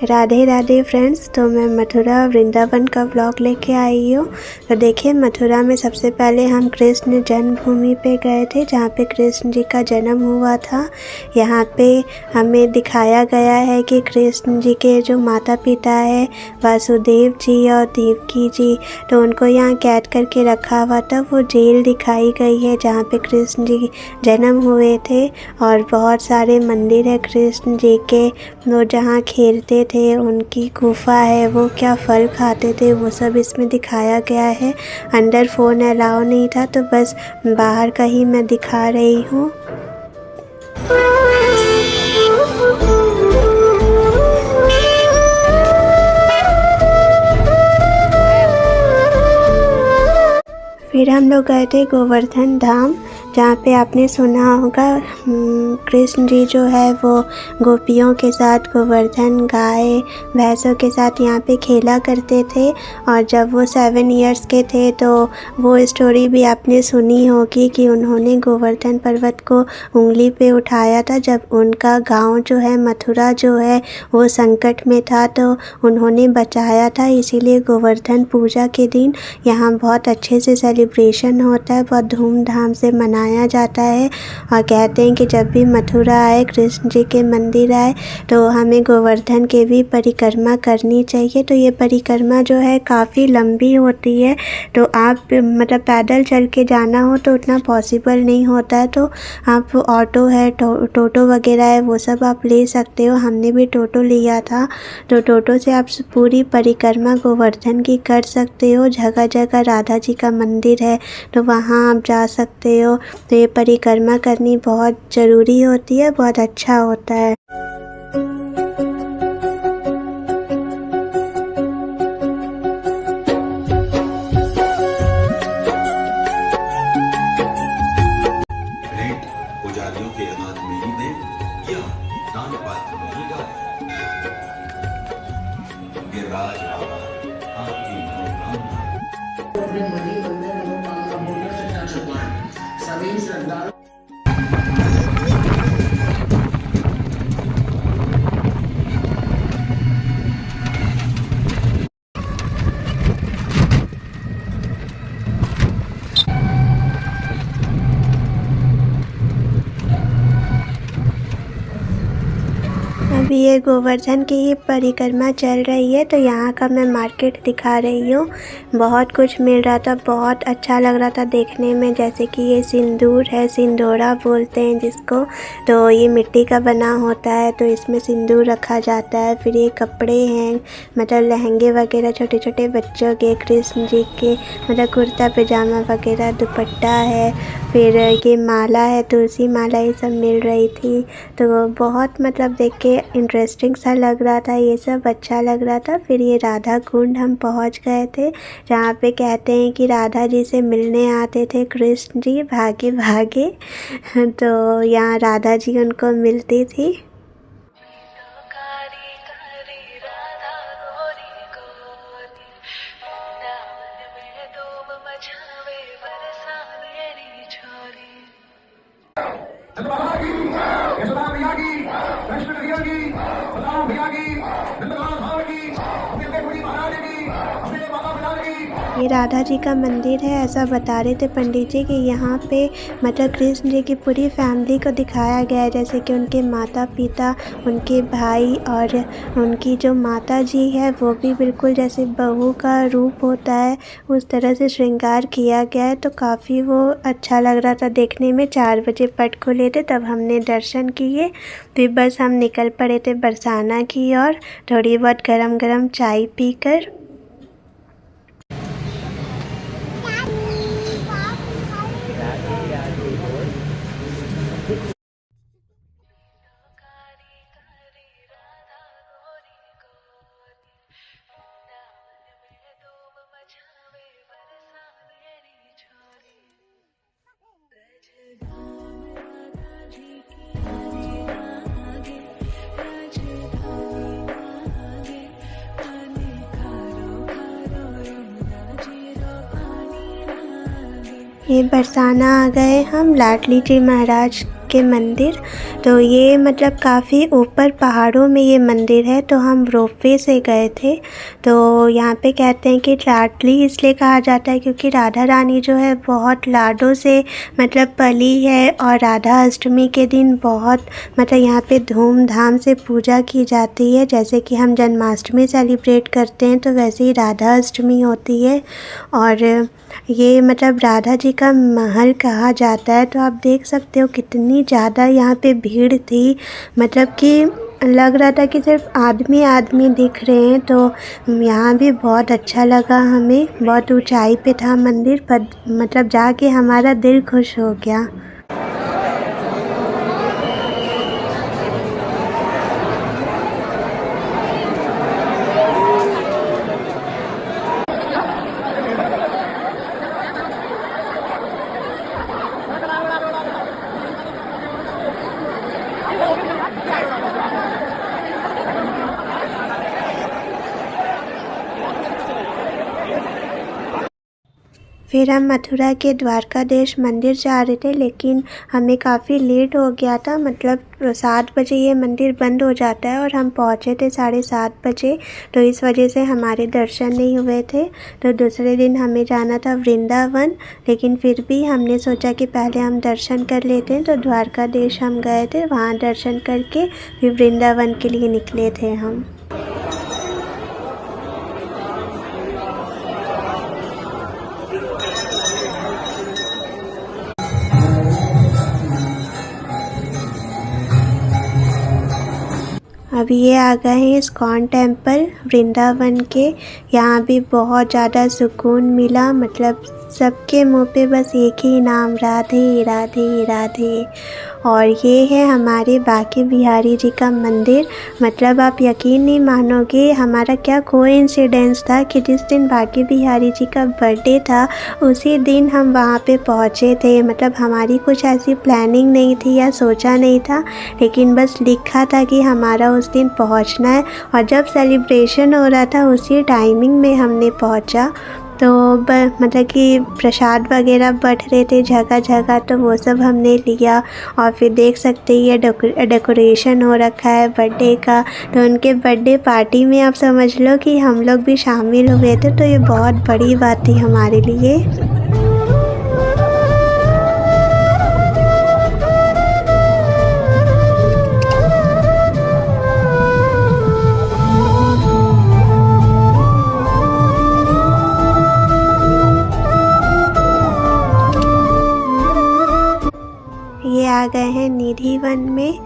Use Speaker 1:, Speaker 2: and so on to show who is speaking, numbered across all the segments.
Speaker 1: Radhe Radhe friends. तो मैं मथुरा वृंदावन का व्लॉग लेके आई हूँ। तो देखिए, मथुरा में सबसे पहले हम कृष्ण जन्मभूमि पे गए थे, जहाँ पे कृष्ण जी का जन्म हुआ था। यहाँ पे हमें दिखाया गया है कि कृष्ण जी के जो माता पिता है वासुदेव जी और देवकी जी, तो उनको यहाँ कैद करके रखा हुआ था। वो जेल दिखाई गई है जहाँ पे कृष्ण जी जन्म हुए थे। और बहुत सारे मंदिर है कृष्ण जी के, वो जहाँ खेलते थे, उनकी गुफा है, वो क्या फल खाते थे, वो सब इसमें दिखाया गया है। अंदर फ़ोन अलाउ नहीं था, तो बस बाहर का ही मैं दिखा रही हूँ। फिर हम लोग गए थे गोवर्धन धाम, जहाँ पे आपने सुना होगा कृष्ण जी जो है वो गोपियों के साथ गोवर्धन गाय भैंसों के साथ यहाँ पे खेला करते थे। और जब वो 7 इयर्स के थे तो वो स्टोरी भी आपने सुनी होगी कि उन्होंने गोवर्धन पर्वत को उंगली पे उठाया था जब उनका गांव जो है मथुरा जो है वो संकट में था, तो उन्होंने बचाया था। इसीलिए गोवर्धन पूजा के दिन यहाँ बहुत अच्छे से सेलिब्रेशन होता है, बहुत धूमधाम से मनाया जाता है। और कहते हैं कि जब भी मथुरा आए, कृष्ण जी के मंदिर आए, तो हमें गोवर्धन के भी परिक्रमा करनी चाहिए। तो ये परिक्रमा जो है काफ़ी लंबी होती है, तो आप मतलब पैदल चल के जाना हो तो उतना पॉसिबल नहीं होता है, तो आप ऑटो है, टोटो वगैरह है, वो सब आप ले सकते हो। हमने भी टोटो लिया था, तो टोटो से आप पूरी परिक्रमा गोवर्धन की कर सकते हो। जगह जगह राधा जी का मंदिर है, तो वहाँ आप जा सकते हो। तो ये परिक्रमा करनी बहुत ज़रूरी होती है, बहुत अच्छा होता है।
Speaker 2: भेंट पुजारियों के हाथ में ही दे या दान पात्र में ही गाए। गिरिराज बाबा आपकी मनोकामना सभी श्रद्धालु
Speaker 1: अभी ये गोवर्धन की ही परिक्रमा चल रही है, तो यहाँ का मैं मार्केट दिखा रही हूँ। बहुत कुछ मिल रहा था, बहुत अच्छा लग रहा था देखने में। जैसे कि ये सिंदूर है, सिंदूरा बोलते हैं जिसको, तो ये मिट्टी का बना होता है, तो इसमें सिंदूर रखा जाता है। फिर ये कपड़े हैं, मतलब लहंगे वगैरह छोटे छोटे बच्चों के, कृष्ण जी के, मतलब कुर्ता पजामा वगैरह, दुपट्टा है। फिर ये माला है, तुलसी माला, ये सब मिल रही थी। तो बहुत मतलब देख के इंटरेस्टिंग सा लग रहा था, ये सब अच्छा लग रहा था। फिर ये राधा कुंड हम पहुंच गए थे, जहाँ पे कहते हैं कि राधा जी से मिलने आते थे कृष्ण जी भागे भागे। तो यहाँ राधा जी उनको मिलती थी। ये राधा जी का मंदिर है। ऐसा बता रहे थे पंडित जी कि यहाँ पे मतलब कृष्ण जी की पूरी फैमिली को दिखाया गया है, जैसे कि उनके माता पिता, उनके भाई, और उनकी जो माता जी है वो भी बिल्कुल जैसे बहू का रूप होता है उस तरह से श्रृंगार किया गया है। तो काफ़ी वो अच्छा लग रहा था देखने में। 4 बजे पट खुले थे, तब हमने दर्शन किए। फिर बस हम निकल पड़े थे बरसाना की ओर, थोड़ी बहुत गरम गरम चाय पीकर। ये बरसाना आ गए हम लाडली जी महाराज के मंदिर। तो ये मतलब काफ़ी ऊपर पहाड़ों में ये मंदिर है, तो हम रोपवे से गए थे। तो यहाँ पे कहते हैं कि लाडली इसलिए कहा जाता है क्योंकि राधा रानी जो है बहुत लाडों से मतलब पली है, और राधा अष्टमी के दिन बहुत मतलब यहाँ पे धूमधाम से पूजा की जाती है। जैसे कि हम जन्माष्टमी सेलिब्रेट करते हैं तो वैसे ही राधा अष्टमी होती है। और ये मतलब राधा जी का महल कहा जाता है। तो आप देख सकते हो कितनी ज़्यादा यहाँ पे भीड़ थी, मतलब कि लग रहा था कि सिर्फ आदमी आदमी दिख रहे हैं। तो यहाँ भी बहुत अच्छा लगा हमें, बहुत ऊंचाई पे था मंदिर, पर मतलब जाके हमारा दिल खुश हो गया। फिर हम मथुरा के द्वारकाधीश मंदिर जा रहे थे, लेकिन हमें काफ़ी लेट हो गया था। मतलब 7 बजे ये मंदिर बंद हो जाता है और हम पहुँचे थे 7:30 बजे, तो इस वजह से हमारे दर्शन नहीं हुए थे। तो दूसरे दिन हमें जाना था वृंदावन, लेकिन फिर भी हमने सोचा कि पहले हम दर्शन कर लेते हैं। तो द्वारकाधीश हम गए थे, वहाँ दर्शन करके फिर वृंदावन के लिए निकले थे हम। अब ये आ गए हैं इस्कॉन टेम्पल वृंदावन के। यहाँ भी बहुत ज़्यादा सुकून मिला, मतलब सबके मुंह पे बस एक ही नाम, राधे राधे राधे। और ये है हमारे बांके बिहारी जी का मंदिर। मतलब आप यकीन नहीं मानोगे हमारा क्या कोइंसिडेंस था कि जिस दिन बांके बिहारी जी का बर्थडे था उसी दिन हम वहाँ पे पहुँचे थे। मतलब हमारी कुछ ऐसी प्लानिंग नहीं थी या सोचा नहीं था, लेकिन बस लिखा था कि हमारा उस दिन पहुँचना है। और जब सेलिब्रेशन हो रहा था उसी टाइमिंग में हमने पहुँचा। तो मतलब कि प्रसाद वगैरह बँट रहे थे जगह जगह, तो वो सब हमने लिया। और फिर देख सकते हैं ये डेकोरेशन हो रखा है बर्थडे का। तो उनके बर्थडे पार्टी में आप समझ लो कि हम लोग भी शामिल हुए थे, तो ये बहुत बड़ी बात थी हमारे लिए। ये आ गए हैं निधि वन में।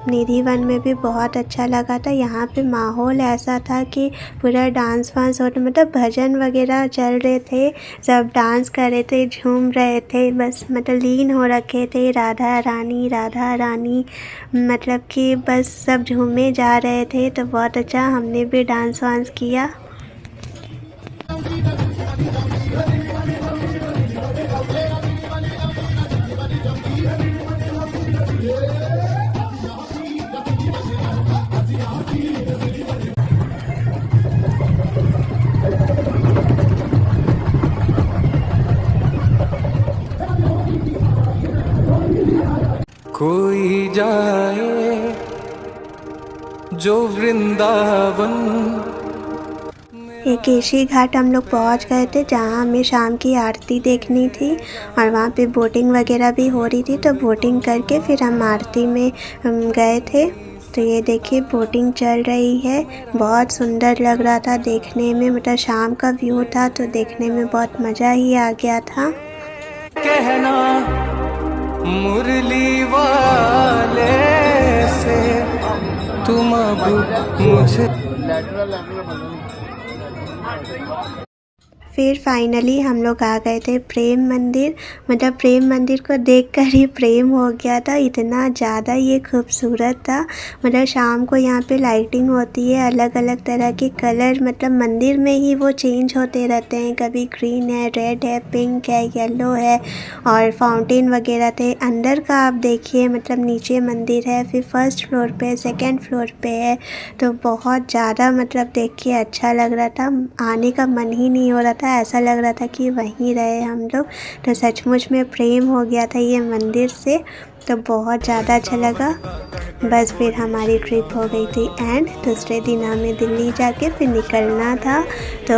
Speaker 1: निधि वन में भी बहुत अच्छा लगा था। यहाँ पे माहौल ऐसा था कि पूरा डांस वांस होता, मतलब भजन वगैरह चल रहे थे, सब डांस कर रहे थे, झूम रहे थे, बस मतलब लीन हो रखे थे राधा रानी राधा रानी। मतलब कि बस सब झूमे जा रहे थे। तो बहुत अच्छा, हमने भी डांस वांस किया।
Speaker 3: कोई जाए जो वृंदावन।
Speaker 1: एक केशी घाट हम लोग पहुंच गए थे, जहां हमें शाम की आरती देखनी थी, और वहां पे बोटिंग वगैरह भी हो रही थी। तो बोटिंग करके फिर हम आरती में गए थे। तो ये देखिए बोटिंग चल रही है, बहुत सुंदर लग रहा था देखने में। मतलब शाम का व्यू था तो देखने में बहुत मज़ा ही आ गया था।
Speaker 3: कहना मुरली वाले से तुम अब मुझे।
Speaker 1: फिर फाइनली हम लोग आ गए थे प्रेम मंदिर। मतलब प्रेम मंदिर को देखकर ही प्रेम हो गया था, इतना ज़्यादा ये खूबसूरत था। मतलब शाम को यहाँ पे लाइटिंग होती है, अलग अलग तरह के कलर, मतलब मंदिर में ही वो चेंज होते रहते हैं। कभी ग्रीन है, रेड है, पिंक है, येलो है, और फाउंटेन वगैरह थे। अंदर का आप देखिए, मतलब नीचे मंदिर है, फिर फर्स्ट फ्लोर पे, सेकेंड फ्लोर पे है। तो बहुत ज़्यादा मतलब देख के अच्छा लग रहा था, आने का मन ही नहीं हो रहा था था, ऐसा लग रहा था कि वहीं रहे हम लोग। तो सचमुच में प्रेम हो गया था ये मंदिर से, तो बहुत ज़्यादा अच्छा लगा। बस फिर हमारी ट्रिप हो गई थी एंड दूसरे दिन हमें दिल्ली जाके फिर निकलना था। तो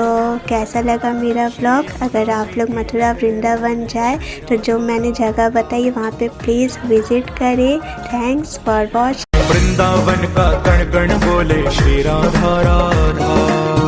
Speaker 1: कैसा लगा मेरा व्लॉग? अगर आप लोग मथुरा वृंदावन जाए तो जो मैंने जगह बताई वहाँ पे प्लीज़ विज़िट करें। Thanks for watching.
Speaker 3: वृंदावन का कण कण बोले श्री राधा राधा।